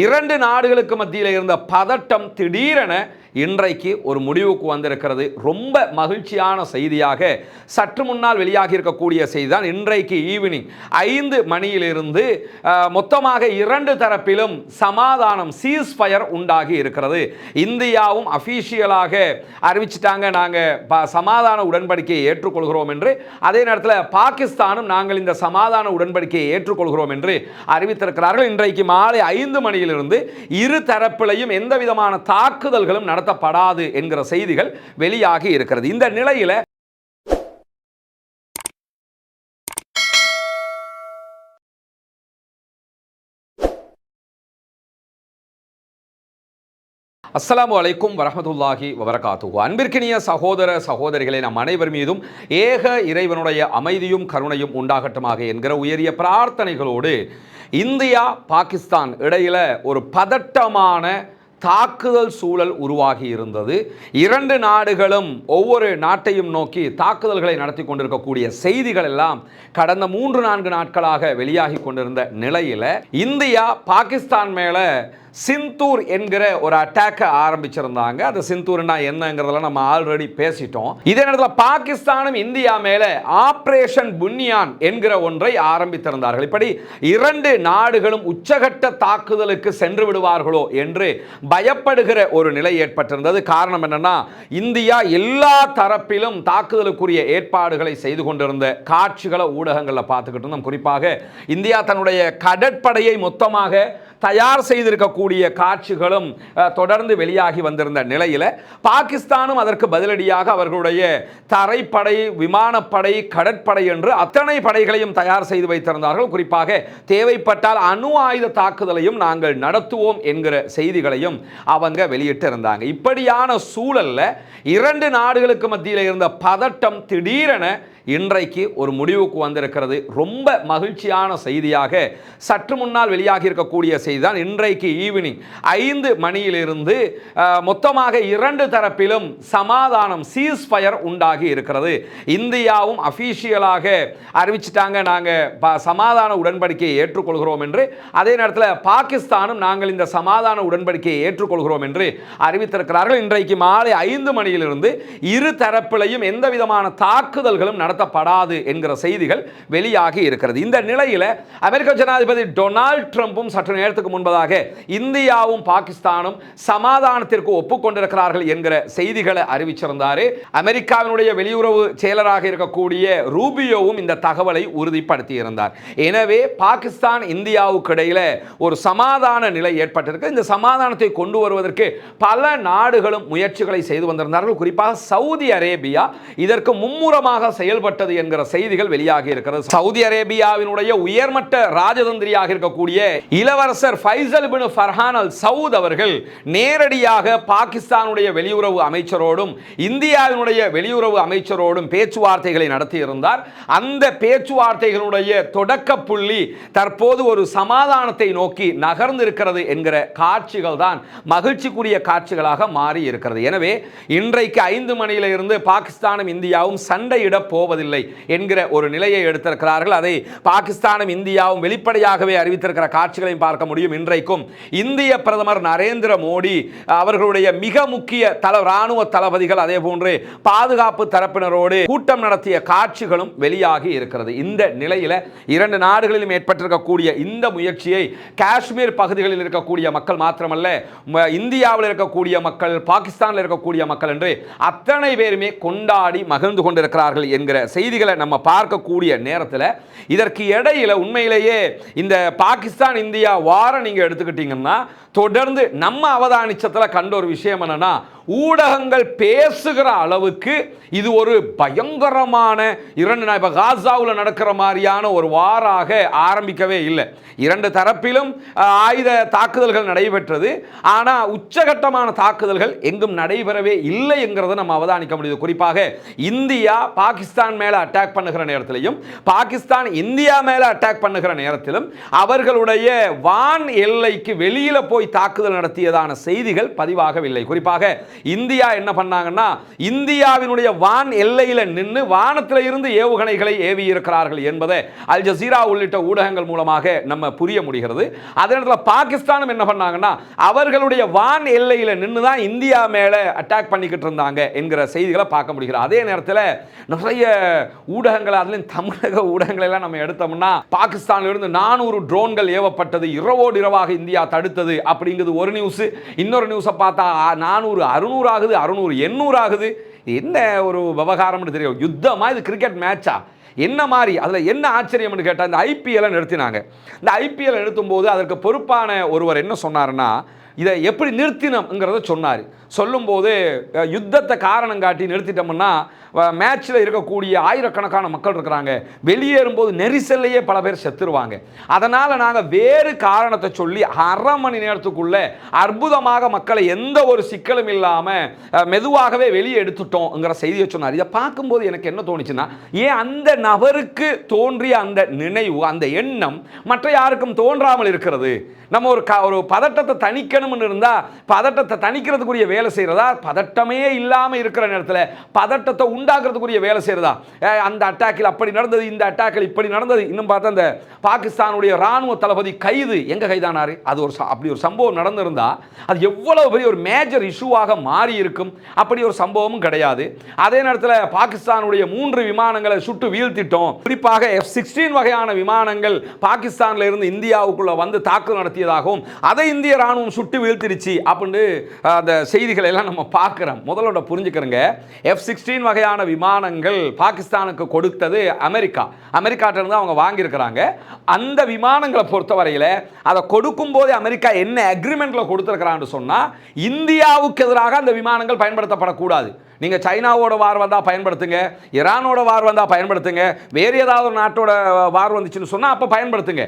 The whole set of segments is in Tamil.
இரண்டு நாடுகளுக்கு மத்தியில் இருந்த பதட்டம் திடீரென இன்றைக்கு ஒரு முடிவுக்கு வந்திருக்கிறது. ரொம்ப மகிழ்ச்சியான செய்தியாக சற்று முன்னால் வெளியாகி இருக்கக்கூடிய செய்தி தான். இன்றைக்கு ஈவினிங் 5 மணியிலிருந்து மொத்தமாக 2 தரப்பிலும் சமாதானம் சீஸ்ஃபயர் உண்டாகி இருக்கிறது. இந்தியாவும் அபிஷியலாக அறிவிச்சிட்டாங்க, நாங்கள் சமாதான உடன்படிக்கையை ஏற்றுக்கொள்கிறோம் என்று. அதே நேரத்தில் பாகிஸ்தானும் நாங்கள் இந்த சமாதான உடன்படிக்கையை ஏற்றுக்கொள்கிறோம் என்று அறிவித்திருக்கிறார்கள். இன்றைக்கு மாலை 5 மணியிலிருந்து இரு தரப்பிலையும் எந்த விதமான தாக்குதல்களும் நடத்தப்படாது என்கிற செய்திகள் வெளியாகி இருக்கிறது. இந்த நிலையில அஸ்ஸலாமு அலைக்கும் வரஹ்மத்துல்லாஹி வபரகாத்துஹு. அன்பிற்கினிய சகோதர சகோதரிகளை நம் அனைவர் மீதும் ஏக இறைவனுடைய அமைதியும் கருணையும் உண்டாகட்டுமாக என்கிற உயரிய பிரார்த்தனைகளோடு இந்தியா பாகிஸ்தான் இடையில ஒரு பதட்டமான தாக்குதல் சூழல் உருவாகி இருந்தது. 2 நாடுகளும் ஒவ்வொரு நாட்டையும் நோக்கி தாக்குதல்களை நடத்தி கொண்டிருக்கக்கூடிய செய்திகள் எல்லாம் கடந்த 3-4 நாட்களாக வெளியாகி கொண்டிருந்த நிலையில் இந்தியா பாகிஸ்தான் மேல சிந்தூர் என்கிற ஒரு அட்டாக்கை ஆரம்பிச்சிருந்தாங்க. அது சிந்தூர்னா என்னங்கிறதெல்லாம் நம்ம ஆல்ரெடி பேசிட்டோம். இதே நேரத்தில் பாகிஸ்தானும் இந்தியா மேல ஆபரேஷன் புன்யான் என்கிற ஒன்றை ஆரம்பித்திருந்தார்கள். இப்படி 2 நாடுகளும் உச்சகட்ட தாக்குதலுக்கு சென்று விடுவார்களோ என்று பயப்படுகிற ஒரு நிலை ஏற்பட்டிருந்தது. காரணம் என்னன்னா, இந்தியா எல்லா தரப்பிலும் தாக்குதலுக்குரிய ஏற்பாடுகளை செய்து கொண்டிருந்த காட்சிகளை ஊடகங்களில் பார்த்துக்கிட்டு இருந்தோம். குறிப்பாக இந்தியா தன்னுடைய கடற்படையை மொத்தமாக தயார் செய்திருக்கக்கூடிய காட்சிகளும் தொடர்ந்து வெளியாகி வந்திருந்த நிலையில் பாகிஸ்தானும் அதற்கு பதிலடியாக அவர்களுடைய தரைப்படை, விமானப்படை, கடற்படை என்று அத்தனை படைகளையும் தயார் செய்து வைத்திருந்தார்கள். குறிப்பாக தேவைப்பட்டால் அணு ஆயுத தாக்குதலையும் நாங்கள் நடத்துவோம் என்கிற செய்திகளையும் அவங்க வெளியிட்டு இருந்தாங்க. இப்படியான சூழல்ல 2 நாடுகளுக்கு மத்தியில் இருந்த பதட்டம் திடீரென இன்றைக்கு ஒரு முடிவுக்கு வந்திருக்கிறது. ரொம்ப மகிழ்ச்சியான செய்தியாக சற்று முன்னால் வெளியாகி இருக்கக்கூடிய செய்தி தான். இன்றைக்கு ஈவினிங் 5 மணியிலிருந்து மொத்தமாக 2 தரப்பிலும் சமாதானம் சீஸ்ஃபயர் உண்டாகி இருக்கிறது. இந்தியாவும் அபிஷியலாக அறிவிச்சிட்டாங்க, நாங்கள் சமாதான உடன்படிக்கையை ஏற்றுக்கொள்கிறோம் என்று. அதே நேரத்தில் பாகிஸ்தானும் நாங்கள் இந்த சமாதான உடன்படிக்கையை ஏற்றுக்கொள்கிறோம் என்று அறிவித்திருக்கிறார்கள். இன்றைக்கு மாலை 5 மணியிலிருந்து இரு தரப்பிலையும் எந்த விதமான தாக்குதல்களும் நடத்தப்படாது என்கிற செய்திகள் வெளியாகி இருக்கிறது. இந்த நிலையில் அமெரிக்க ஜனாதிபதி டொனால்ட் ட்ரம்பும் சற்று நேரத்துக்கு முன்பதாக இந்தியாவும் பாகிஸ்தானும் சமாதானத்திற்கு ஒப்புக்கொண்டிருக்கிறார்கள் என்கிற செய்திகளை அறிவிச்சிருந்தார். அமெரிக்காவினுடைய வெளியுறவு செயலராக இருக்கக்கூடிய ரூபியோவும் இந்த தகவலை உறுதிப்படுத்தி இருந்தார். எனவே பாகிஸ்தான் இந்தியாவுக்கு இடையில ஒரு சமாதான நிலை ஏற்பட்டிருக்கு. இந்த சமாதானத்தை கொண்டு வருவதற்கு பல நாடுகளும் முயற்சிகளை செய்து வந்திருந்தார்கள். குறிப்பாக சவுதி அரேபியா இதற்கு மும்முரமாக செயல்பட்டது என்கிற செய்திகள் வெளியாகி இருக்கிறது. சவுதி அரேபியாவினுடைய உயர்மட்ட ராஜதந்திரியாக இருக்கக்கூடிய இளவரசர் ஃபைசல் பின் ஃபர்ஹான் அல் சவுத் அவர்கள் நேரடியாக பாகிஸ்தானுடைய வெளியுறவு அமைச்சரோடும் இந்தியாவினுடைய வெளியுறவு அமைச்சரோடும் பேச்சுவார்த்தைகளை நடத்தி இருந்தார். அந்த பேச்சுவார்த்தைகளுடைய தொடக்க புள்ளி தற்போது ஒரு சமாதானத்தை நோக்கி நகர்ந்திருக்கிறது என்கிற காட்சிகள் தான் மகிழ்ச்சிக்குரிய காட்சிகளாக மாறி இருக்கிறது. எனவே இன்றைக்கு 5 மணியில இருந்து பாகிஸ்தானும் இந்தியாவும் சண்டையிட போவதில்லை என்கிற ஒரு நிலையை எடுத்திருக்கிறார்கள். அதை பாகிஸ்தானும் இந்தியாவும் வெளிப்படையாகவே அறிவித்திருக்கிற காட்சிகளையும் பார்க்க முடியும். இன்றைக்கும் இந்திய பிரதமர் நரேந்திர மோடி அவர்களுடைய மிக முக்கிய ராணுவ தளபதிகள் அதே போன்று பாதுகாப்பு தரப்பினரோடு கூட்டம் நடத்திய காட்சிகளும் வெளியாகி இருக்கிறது. இந்த நிலையில 2 நாடுகளிலும் ஏற்பட்டிருக்கக்கூடிய இந்த முயற்சியை காஷ்மீர் பகுதிகளில் இருக்கக்கூடிய மக்கள் மாத்திரமல்ல, இந்தியாவில் இருக்கக்கூடிய மக்கள், பாகிஸ்தானில் இருக்கக்கூடிய மக்கள் என்று அத்தனை பேருமே கொண்டாடி மகிழ்ந்து கொண்டிருக்கிறார்கள் என்கிற செய்திகளை நம்ம பார்க்கக்கூடிய நேரத்தில் இதற்கு இடையில உண்மையிலேயே இந்த பாகிஸ்தான் இந்தியா வாரம் நீங்க எடுத்துக்கிட்டீங்கன்னா தொடர்ந்து நம்ம அவதானிச்சத்தில் கண்ட ஒரு விஷயம் என்னன்னா, ஊடகங்கள் பேசுகிற அளவுக்கு இது ஒரு பயங்கரமான இப்ப காசாவில் நடக்கிற மாதிரியான ஒரு வாராக ஆரம்பிக்கவே இல்லை. 2 தரப்பிலும் ஆயுத தாக்குதல்கள் நடைபெற்றது. ஆனால் உச்சகட்டமான தாக்குதல்கள் எங்கும் நடைபெறவே இல்லை என்கிறத நம்ம அவதானிக்க முடியுது. குறிப்பாக இந்தியா பாகிஸ்தான் பாகிஸ்தான் மேல அட்டாக் பண்ணுகிற நேரத்திலையும் பாகிஸ்தான் இந்தியா மேல அட்டாக் பண்ணுகிற நேரத்திலும் அவர்களுடைய வான் எல்லைக்கு வெளியில போய் தாக்குதல் நடத்தியதான செய்திகள் பதிவாகவில்லை. குறிப்பாக இந்தியா என்ன பண்ணாங்கன்னா, இந்தியாவினுடைய வான் எல்லையில நின்று வானத்தில் இருந்து ஏவுகணைகளை ஏவி இருக்கிறார்கள் என்பதை அல் ஜசீரா உள்ளிட்ட ஊடகங்கள் மூலமாக நம்ம புரிய முடிகிறது. அதே நேரத்தில் பாகிஸ்தானும் என்ன பண்ணாங்கன்னா, அவர்களுடைய வான் எல்லையில நின்று தான் இந்தியா மேல அட்டாக் பண்ணிக்கிட்டு இருந்தாங்க என்கிற செய்திகளை பார்க்க முடிகிறது. அதே நேரத்தில் நிறைய ஊடகங்கள், அதுலயும் தமிழக ஊடகங்கள் எல்லாம் நம்ம எடுத்தோம்னா, பாகிஸ்தானில் இருந்து 400 ட்ரோன்கள் ஏவப்பட்டது, இரவோடு இரவாக இந்தியா தடுத்தது அப்படிங்கிறது ஒரு நியூஸ். இன்னொரு நியூஸை பார்த்தா 400 600 ஆகுது, 600 800 ஆகுது. என்ன ஒரு விவகாரம்னு தெரியும். யுத்தமா இது கிரிக்கெட் மேட்சா என்ன மாதிரி? அதில் என்ன ஆச்சரியம்னு கேட்டால், இந்த ஐபிஎல்லை நிறுத்தினாங்க. இந்த ஐபிஎல் நிறுத்தும் போது அதற்கு பொறுப்பான ஒருவர் என்ன சொன்னார்னா, இதை எப்படி நிறுத்தினோம்ங்கிறத சொன்னார். சொல்லும்போது யுத்தத்தை காரணம் காட்டி நிறுத்திட்டோம்னா மேட்ச்சில் இருக்கக்கூடிய ஆயிரக்கணக்கான மக்கள் இருக்கிறாங்க, வெளியேறும்போது நெரிசல்லையே பல பேர் செத்துருவாங்க. அதனால் நாங்கள் வேறு காரணத்தை சொல்லி அரை மணி நேரத்துக்குள்ளே அற்புதமாக மக்களை எந்த ஒரு சிக்கலும் இல்லாமல் மெதுவாகவே வெளியே எடுத்துட்டோங்கிற செய்தியை சொன்னார். இதை பார்க்கும்போது எனக்கு என்ன தோணுச்சுன்னா, ஏன் அந்த நபருக்கு தோன்றிய அந்த நினைவு, அந்த எண்ணம் மற்ற யாருக்கும் தோன்றாமல் இருக்கிறது? நம்ம ஒரு பதட்டத்தை தணிக்கணும்னு இருந்தால் பதட்டத்தை தணிக்கிறதுக்குரிய வேலை செய்கிறதா, பதட்டமே இல்லாமல் இருக்கிற நேரத்தில் பதட்டத்தை உண்டாக்குறதுக்குரிய வேலை செய்கிறதா? அந்த அட்டாக்கில் அப்படி நடந்தது, இந்த அட்டாக்கில் இப்படி நடந்தது. இன்னும் பார்த்தா அந்த பாகிஸ்தானுடைய ராணுவ தளபதி கைது, எங்கே கைதானார்? அது அப்படி ஒரு சம்பவம் நடந்திருந்தா அது எவ்வளவு பெரிய ஒரு மேஜர் இஷ்யூவாக மாறி இருக்கும். அப்படி ஒரு சம்பவமும் கிடையாது. அதே நேரத்தில் பாகிஸ்தானுடைய 3 விமானங்களை சுட்டு வீழ்த்திட்டோம். குறிப்பாக F-16 வகையான விமானங்கள் பாகிஸ்தானில் இருந்து இந்தியாவுக்குள்ள வந்து தாக்குதல் நடத்தியதாகவும் அதை இந்திய ராணுவம் சுட்டு வீழ்த்திருச்சு அப்படின்னு அந்த செய்திகளை எல்லாம் நம்ம பார்க்கிறோம். முதல்ல புரிஞ்சுக்கிறங்க, F-16 வகையான விமானங்கள் பாகிஸ்தானுக்கு கொடுத்தது அமெரிக்காட்ட இருந்து அவங்க வாங்கியிருக்கிறாங்க. அந்த விமானங்களை பொறுத்தவரையில் அதை கொடுக்கும் போது அமெரிக்கா என்ன அக்ரிமெண்ட்ல கொடுத்திருக்கிறான்னு சொன்னா, இந்தியாவுக்கு எதிராக அந்த விமானங்கள் பயன்படுத்தப்படக்கூடாது. நீங்கள் சைனாவோட வார் வந்தால் பயன்படுத்துங்க, ஈரானோட வார் வந்தால் பயன்படுத்துங்க, வேறு ஏதாவது ஒரு நாட்டோட வார் வந்துச்சுன்னு சொன்னால் அப்போ பயன்படுத்துங்க.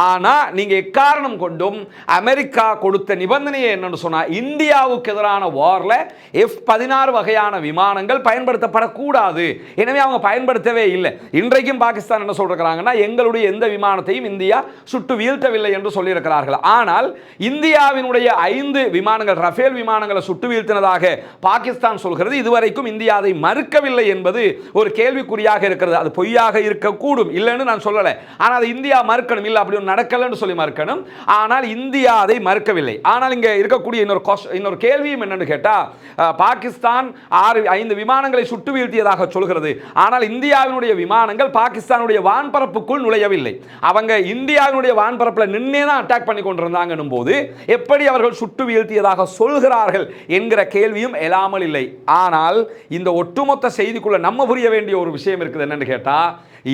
ஆனால் நீங்கள் எக்காரணம் கொண்டும் அமெரிக்கா கொடுத்த நிபந்தனையை என்னன்னு சொன்னால், இந்தியாவுக்கு எதிரான வாரில் F-16 வகையான விமானங்கள் பயன்படுத்தப்படக்கூடாது. எனவே அவங்க பயன்படுத்தவே இல்லை. இன்றைக்கும் பாகிஸ்தான் என்ன சொல்றாங்கன்னா, எங்களுடைய எந்த விமானத்தையும் இந்தியா சுட்டு வீழ்த்தவில்லை என்று சொல்லியிருக்கிறார்கள். ஆனால் இந்தியாவினுடைய 5 விமானங்கள், ரஃபேல் விமானங்களை சுட்டு வீழ்த்தினதாக பாகிஸ்தான் சொல்கிறது. இதுவரைக்கும் இந்தியா அதை மறுக்கவில்லை என்பது ஒரு கேள்விக்குறியாக இருக்கிறது. அது பொய்யாக இருக்கக்கூடும், இல்லைன்னு நான் சொல்லலை. ஆனால் அது இந்தியா மறுக்கணும், இல்லை அப்படி நடக்கலன்னு சொல்லி மறுக்கணும். ஆனால் இந்தியா அதை மறுக்கவில்லை. ஆனால் இங்கே இருக்கக்கூடிய இன்னொரு கேள்வியும் என்னன்னு கேட்டால், பாகிஸ்தான் 5 விமானங்களை சுட்டு வீழ்த்தியதாக சொல்கிறது. ஆனால் இந்தியாவினுடைய விமானங்கள் பாகிஸ்தானுடைய வான்பரப்புக்குள் நுழையவில்லை. அவங்க இந்தியாவினுடைய வான்பரப்பில் நின்னே தான் அட்டாக் பண்ணி கொண்டிருந்தாங்கன்னும் போது எப்படி அவர்கள் சுட்டு வீழ்த்தியதாக சொல்கிறார்கள் என்கிற கேள்வியும் எழாமல் இல்லை. ஆனால் இந்த ஒட்டுமொத்த செய்திக்குள்ள நம்ம புரிய வேண்டிய ஒரு விஷயம் இருக்குது. என்னன்னு கேட்டா,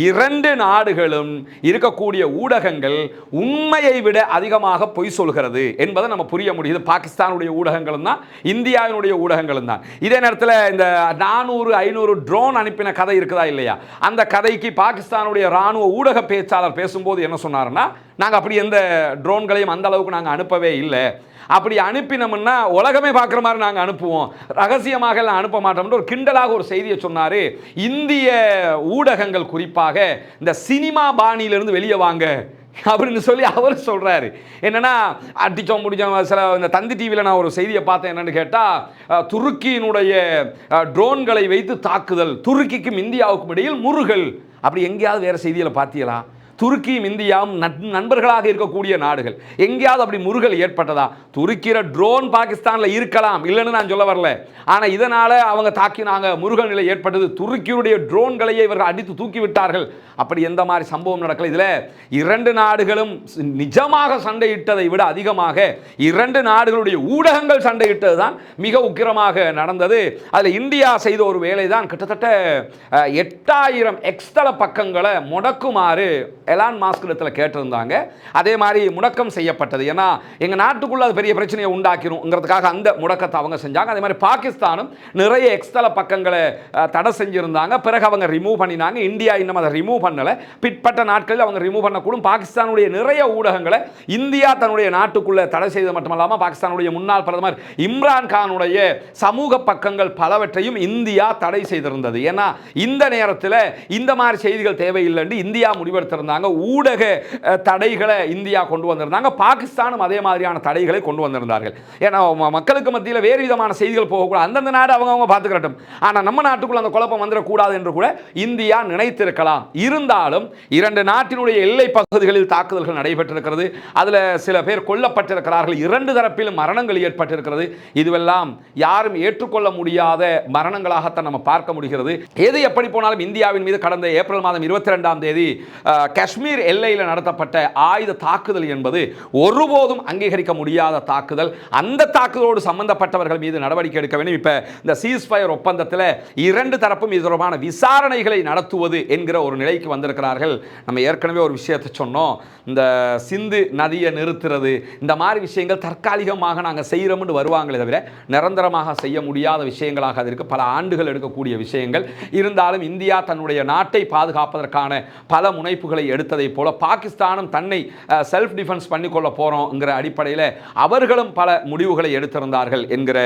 2 நாடுகளும் இருக்கக்கூடிய ஊடகங்கள் உண்மையை விட அதிகமாக பொய் சொல்கிறது என்பதை நம்ம புரிய முடியுது. பாகிஸ்தானுடைய ஊடகங்களும் தான், இந்தியாவினுடைய ஊடகங்களும் தான். இதே நேரத்தில் இந்த 400-500 ட்ரோன் அனுப்பின கதை இருக்குதா இல்லையா, அந்த கதைக்கு பாகிஸ்தானுடைய ராணுவ ஊடக பேச்சாளர் பேசும்போது என்ன சொன்னார்னா, நாங்கள் அப்படி எந்த ட்ரோன்களையும் அந்த அளவுக்கு நாங்கள் அனுப்பவே இல்லை. அப்படி அனுப்பினோம்னா உலகமே பார்க்குற மாதிரி நாங்கள் அனுப்புவோம், ரகசியமாக எல்லாம் அனுப்ப மாட்டோம்னு ஒரு கிண்டலாக ஒரு செய்தியை சொன்னார். இந்திய ஊடகங்கள் குறிப்பாக இந்த சினிமா பாணியிலிருந்து வெளியே வாங்க அப்படின்னு சொல்லி அவர் சொல்றாரு. என்னன்னா, அடிச்சோம் முடிச்சோம். சில இந்த தந்தி டிவியில் நான் ஒரு செய்தியை பார்த்தேன். என்னன்னு கேட்டால், துருக்கியினுடைய ட்ரோன்களை வைத்து தாக்குதல், துருக்கிக்கும் இந்தியாவுக்கும் இடையில் முறுகல். அப்படி எங்கேயாவது வேற செய்தியில் பார்த்தீங்களா? துருக்கியும் இந்தியாவும் நண்பர்களாக இருக்கக்கூடிய நாடுகள், எங்கேயாவது அப்படி முறுகல் ஏற்பட்டதா? துருக்கிற ட்ரோன் பாகிஸ்தானில் இருக்கலாம், இல்லைன்னு நான் சொல்ல வரல. ஆனால் இதனால் அவங்க தாக்கினாங்க, முறுகல் நிலை ஏற்பட்டது, துருக்கியுடைய ட்ரோன்களையே இவர்கள் அடித்து தூக்கி விட்டார்கள். அப்படி எந்த மாதிரி சம்பவம் நடக்கல. இதில் 2 நாடுகளும் நிஜமாக சண்டையிட்டதை விட அதிகமாக 2 நாடுகளுடைய ஊடகங்கள் சண்டையிட்டது தான் மிக உக்கிரமாக நடந்தது. அதில் இந்தியா செய்த ஒரு வேலை தான், கிட்டத்தட்ட 8000 எக்ஸ்தல பக்கங்களை முடக்குமாறு எலான் மாஸ்க் இடத்துல கேட்டிருந்தாங்க. அதே மாதிரி முடக்கம் செய்யப்பட்டது. ஏன்னா எங்கள் நாட்டுக்குள்ள அது பெரிய பிரச்சனையை உண்டாக்கிருங்கிறதுக்காக அந்த முடக்கத்தை அவங்க செஞ்சாங்க. அதே மாதிரி பாகிஸ்தானும் நிறைய எக்ஸ்தல பக்கங்களை தடை செஞ்சிருந்தாங்க. பிறகு அவங்க ரிமூவ் பண்ணினாங்க. இந்தியா இன்னும் அதை ரிமூவ் பண்ணலை. பிற்பட்ட நாட்களில் அவங்க ரிமூவ் பண்ணக்கூடும். பாகிஸ்தானுடைய நிறைய ஊடகங்களை இந்தியா தன்னுடைய நாட்டுக்குள்ள தடை செய்தது மட்டுமல்லாமல் பாகிஸ்தானுடைய முன்னாள் பிரதமர் இம்ரான் கானுடைய சமூக பக்கங்கள் பலவற்றையும் இந்தியா தடை செய்திருந்தது. ஏன்னா இந்த நேரத்தில் இந்த மாதிரி செய்திகள் தேவையில்லை இந்தியா முடிவெடுத்திருந்தாங்க. ஊடக தடைகளை இந்தியா கொண்டு வந்திருந்தாங்க. பாகிஸ்தானும் அதே மாதிரியான தடைகளை கொண்டு வந்திருந்தார்கள். ஏன்னா மக்களுக்கு மத்தியில் வேறு விதமான செய்திகள் போகக்கூடாது. அந்தந்த நாடு அவங்க பார்த்துக்கிறட்டும். ஆனால் நம்ம நாட்டுக்குள்ள அந்த குழப்பம் வந்துடக்கூடாது என்று கூட இந்தியா நினைத்திருக்கலாம். இருந்தாலும் இரண்டு நாட்டினுடைய எல்லை பகுதிகளில் தாக்குதல்கள் நடைபெற்றிருக்கிறது. அதில் சில பேர் கொல்லப்பட்டிருக்கிறார்கள். இரண்டு தரப்பிலும் மரணங்கள் ஏற்பட்டிருக்கிறது. இதுவெல்லாம் யாரும் ஏற்றுக்கொள்ள முடியாத மரணங்களாகத்தான் நம்ம பார்க்க முடிகிறது. எது எப்படி போனாலும் இந்தியாவின் மீது கடந்த ஏப்ரல் மாதம் 22ஆம் தேதி காஷ்மீர் எல்லையில் நடத்தப்பட்ட ஆயுத தாக்குதல் என்பது ஒருபோதும் அங்கீகரிக்க முடியாத தாக்குதல். அந்த தாக்குதலோடு சம்பந்தப்பட்டவர்கள் மீது நடவடிக்கை எடுக்க வேண்டும். இப்ப இந்த சீஸ்ஃபயர் ஒப்பந்தத்தில் இரண்டு தரப்பும் இது தொடர்பான விசாரணைகளை நடத்துவது என்கிற ஒரு நிலைக்கு வந்திருக்கிறார்கள். நம்ம ஏற்கனவே ஒரு விஷயத்தை சொன்னோம். இந்த சிந்து நதியை நிறுத்துறது இந்த மாதிரி விஷயங்கள் தற்காலிகமாக நாங்கள் செய்கிறோம்னு வருவாங்களே தவிர நிரந்தரமாக செய்ய முடியாத விஷயங்களாக அது இருக்கு. பல ஆண்டுகள் எடுக்கக்கூடிய விஷயங்கள். இருந்தாலும் இந்தியா தன்னுடைய நாட்டை பாதுகாப்பதற்கான பல முனைப்புகளை எடுத்ததை போல பாகிஸ்தானும் தன்னை செல்ஃப் டிஃபென்ஸ் பண்ணிக்கொள்ள போறோம்ங்கிற அடிப்படையில் அவர்களும் பல முடிவுகளை எடுத்திருந்தார்கள் என்கிற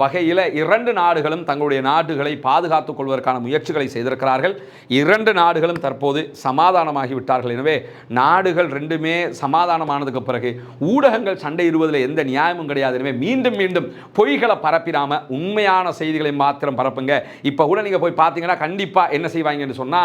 வகையில் இரண்டு நாடுகளும் தங்களுடைய நாடுகளை பாதுகாத்துக் கொள்வதற்கான முயற்சிகளை செய்திருக்கிறார்கள். இரண்டு நாடுகளும் தற்போது சமாதானமாகிவிட்டார்கள். எனவே நாடுகள் ரெண்டுமே சமாதானமானதுக்கு பிறகு ஊடகங்கள் சண்டையிடுவதில் எந்த நியாயமும் கிடையாது. எனவே மீண்டும் மீண்டும் பொய்களை பரப்பிடாம உண்மையான செய்திகளை மாத்திரம் பரப்புங்க. இப்போ கூட நீங்க போய் பார்த்தீங்கன்னா கண்டிப்பா என்ன செய்வாங்கன்னு சொன்னா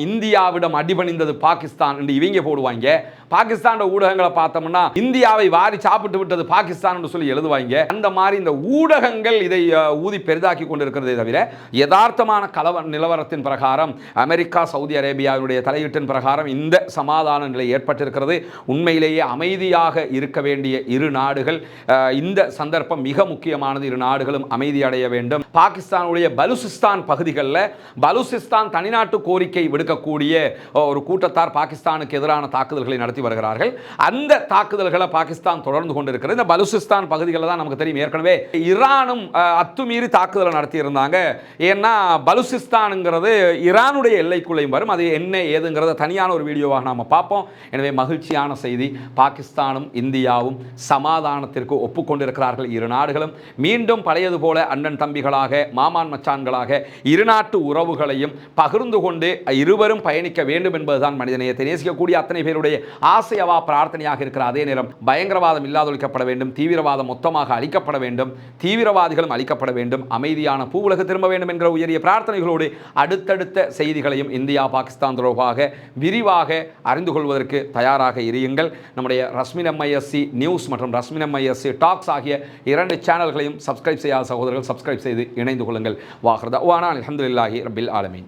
இந்தியாவிடம் அடிபணிந்தது பாகிஸ்தான் என்று இவங்க போடுவாங்க. பாகிஸ்தான் ஊடகங்களை பார்த்தோம்னா இந்தியாவை வாரி சாப்பிட்டு விட்டது பாகிஸ்தான் என்று சொல்லி எழுதுவாங்க. அந்த மாதிரி இந்த ஊடகங்கள் இதை ஊதி பெரிதாக்கி கொண்டிருக்கிறதே தவிர யதார்த்தமான நிலவரத்தின் பிரகாரம் அமெரிக்கா சவுதி அரேபியாவுடைய தலையீட்டின் பிரகாரம் இந்த சமாதான நிலை ஏற்பட்டிருக்கிறது. உண்மையிலேயே அமைதியாக இருக்க வேண்டிய இரு நாடுகள். இந்த சந்தர்ப்பம் மிக முக்கியமானது. இரு நாடுகளும் அமைதி அடைய வேண்டும். பாகிஸ்தானுடைய பலுசிஸ்தான் பகுதிகளில் பலுசிஸ்தான் தனிநாட்டு கோரிக்கை விடுக்கக்கூடிய ஒரு கூட்டத்தார் பாகிஸ்தானுக்கு எதிரான தாக்குதல்களை நடத்தி வருகிறார்கள். அந்த தாக்குதல்களை பாகிஸ்தான் தொடர்ந்து கொண்டிருக்கிறது. இந்த பலுசிஸ்தான் பகுதிகளில் தான் நமக்கு தெரியும் ஏற்கனவே ஈரானும் அத்துமீறி தாக்குதல் நடத்தி இருந்தாங்க. ஏன்னா பலுசிஸ்தான்ங்கிறது ஈரானுடைய எல்லைக்குள்ளேயும் வரும். அது என்ன ஏதுங்கிறத தனியான ஒரு வீடியோவாக நாம பார்ப்போம். எனவே மகிழ்ச்சியான செய்தி, பாகிஸ்தானும் இந்தியாவும் சமாதானத்திற்கு ஒப்புக்கொண்டிருக்கிறார்கள். இரு நாடுகளும் மீண்டும் பழையது போல அண்ணன் தம்பிகளாக மாமான் மச்சான்களாக இருநாட்டு உறவுகளையும் பகிர்ந்து கொண்டு இருவரும் பயணிக்க வேண்டும் என்பதுதான் மனிதநேயத்தை நேசிக்கக்கூடிய அத்தனை பேருடைய ஆசையவா பிரார்த்தனையாக இருக்கிற அதே நேரம் பயங்கரவாதம் இல்லாதொழிக்கப்பட வேண்டும். தீவிரவாதம் மொத்தமாக அழிக்கப்பட வேண்டும். தீவிரவாதிகளும் அழிக்கப்பட வேண்டும். அமைதியான பூவுலகு திரும்ப வேண்டும் என்கிற உயரிய பிரார்த்தனைகளோடு அடுத்தடுத்த செய்திகளையும் இந்தியா பாகிஸ்தான் தொடர்பாக விரிவாக அறிந்து கொள்வதற்கு தயாராக இருங்கள். நம்முடைய ரஸ்மின் எம்ஐஎஸ்சி நியூஸ் மற்றும் ரஸ்மின் எம்ஐஎஸ்சி டாக்ஸ் ஆகிய இரண்டு சேனல்களையும் சப்ஸ்கிரைப் செய்யாத சகோதரர்கள் சப்ஸ்கிரைப் செய்து இணைந்து கொள்ளுங்கள். வாஹ்ரதா வானா அல்ஹம்துலில்லாஹி ரப்பில் ஆலமீன்.